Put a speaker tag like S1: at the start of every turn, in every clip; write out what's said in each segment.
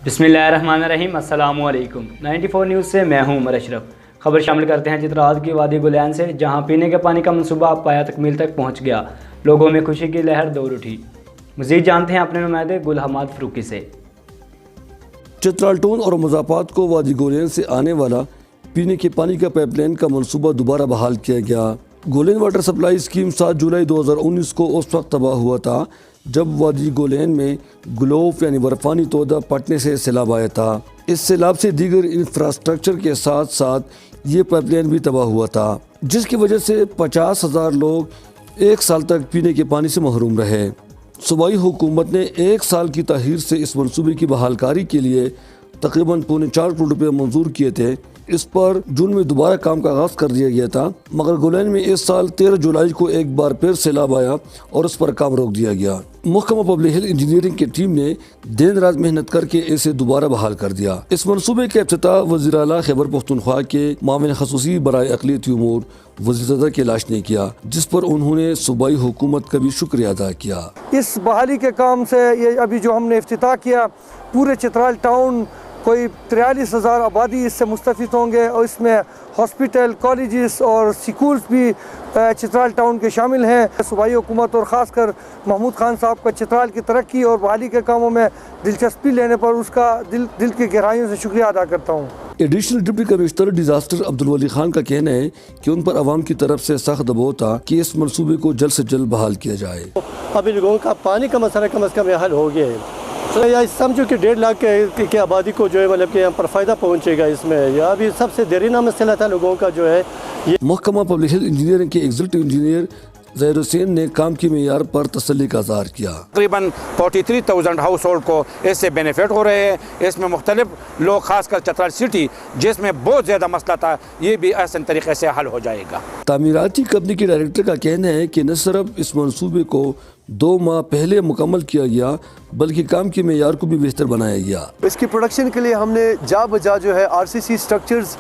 S1: बिस्मिल्लाहिर्रहमानिर्रहीम। अस्सलामु अलैकुम। 94 न्यूज़ से मैं हूं उमर अशरफ। खबर शामिल करते हैं चित्राल की वादी गुलैन से, जहां पीने के पानी का मंसूबा पाया तकमील तक पहुंच गया। लोगों में खुशी की लहर दौड़ उठी। मज़ीद जानते हैं अपने नुमाइंदे गुल हमाद फरूकी से।
S2: चित्राल टाउन और मुज़ाफ़ात को वादी गुलैन से आने वाला पीने के पानी का पाइपलाइन का मंसूबा दोबारा बहाल किया गया। गुलैन वाटर सप्लाई स्कीम 7 जुलाई 2019 को उस वक्त तबाह हुआ था जब वादी गुलैन में ग्लोफ यानी बर्फानी तोदा पटने से सैलाब आया था। इस सैलाब से दीगर इंफ्रास्ट्रक्चर के साथ साथ ये पाइपलाइन भी तबाह हुआ था, जिसकी वजह से 50,000 लोग 1 साल तक पीने के पानी से महरूम रहे। सूबाई हुकूमत ने 1 साल की ताख़ीर से इस मनसूबे की बहालकारी के लिए तकरीबन 4.25 करोड़ रुपये मंजूर किए थे। इस पर जून में दोबारा काम का आगाज़ कर दिया गया था, मगर गुलैन में इस साल 13 जुलाई को एक बार फिर सैलाब आया और उस पर काम रोक दिया गया। महकमा पब्लिक हेल्थ इंजीनियरिंग की टीम ने दिन रात मेहनत करके इसे दोबारा बहाल कर दिया। इस मनसूबे के इफ्तिताह वज़ीर आला खैबर पख्तूनख्वा के मामले खसूसी बराए अक़लियती उमूर वज़ीर के लाश ने किया, जिस पर उन्होंने सूबाई हुकूमत का भी शुक्रिया अदा किया।
S3: इस बहाली के काम से ये अभी जो हमने इफ्तिताह किया, पूरे चित्राल टाउन कोई 43,000 आबादी इससे मुस्तफ़िद होंगे और इसमें हॉस्पिटल, कॉलेजेस और स्कूल्स भी चित्राल टाउन के शामिल हैं। सूबाई हुकूमत और ख़ासकर महमूद खान साहब का चित्राल की तरक्की और बहाली के कामों में दिलचस्पी लेने पर उसका दिल की गहराइयों से शुक्रिया अदा करता हूँ।
S2: Additional deputy commissioner disaster Abdul Wali Khan का कहना है कि उन पर आवाम की तरफ से सख्त दबाव था कि इस मनसूबे को जल्द से जल्द बहाल किया जाए।
S4: अभी लोगों का पानी का मसला कम से कम हल हो गया है। तो या समझो कि 1.5 लाख के आबादी को जो है मतलब कि यहाँ पर फ़ायदा पहुँचेगा इसमें। या अभी सबसे देरीना मसला था लोगों का जो है ये।
S2: महकमा पब्लिक हेल्थ इंजीनियरिंग के एग्जीक्यूटिव इंजीनियर ज़हीर हुसैन ने काम के मेयार पर तसल्ली का इज़हार किया।
S5: तकरीबन 43,000 हाउस होल्ड को इससे बेनिफिट हो रहे हैं। इसमें मुख्तलिफ लोग, खासकर चित्राल सिटी जिसमें बहुत ज़्यादा मसला था, ये भी आसान तरीके से हल हो जाएगा।
S2: तामीराती कंपनी के डायरेक्टर का कहना है कि न सिर्फ इस मनसूबे को 2 माह पहले मुकम्मल किया गया, बल्कि काम के मेयार को भी बेहतर बनाया गया।
S6: इसकी प्रोडक्शन के लिए हमने जा बजा जो है RCC स्ट्रक्चर्स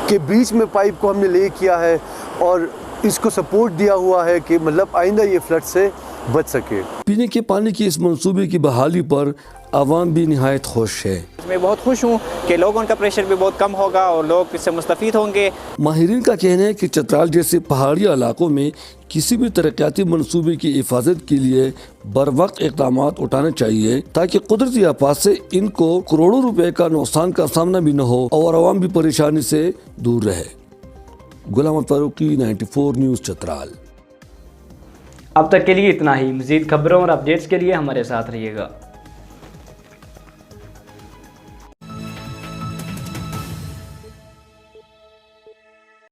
S6: के बीच में पाइप को हमने ले किया है और इसको सपोर्ट दिया हुआ है कि मतलब आइंदा ये फ्लड से बच सके।
S2: पीने के पानी की इस मंसूबे की बहाली पर आवाम भी निहायत खुश है।
S7: मैं बहुत खुश हूँ कि लोगों का प्रेशर भी बहुत कम होगा और लोग इससे मुस्तफ़ीद होंगे।
S2: माहिरीन का कहना है कि चित्राल जैसे पहाड़ी इलाकों में किसी भी तरक्याती मनसूबे की हिफाजत के लिए बर वक्त इक़दाम उठाने चाहिए, ताकि कुदरती आफात से इनको करोड़ों रुपए का नुकसान का सामना भी न हो और आवाम भी परेशानी से दूर रहे। गुल हमाद फरूकी, 94 न्यूज़ चित्राल।
S1: अब तक के लिए इतना ही। मज़ीद खबरों और अपडेट्स के लिए हमारे साथ रहिएगा।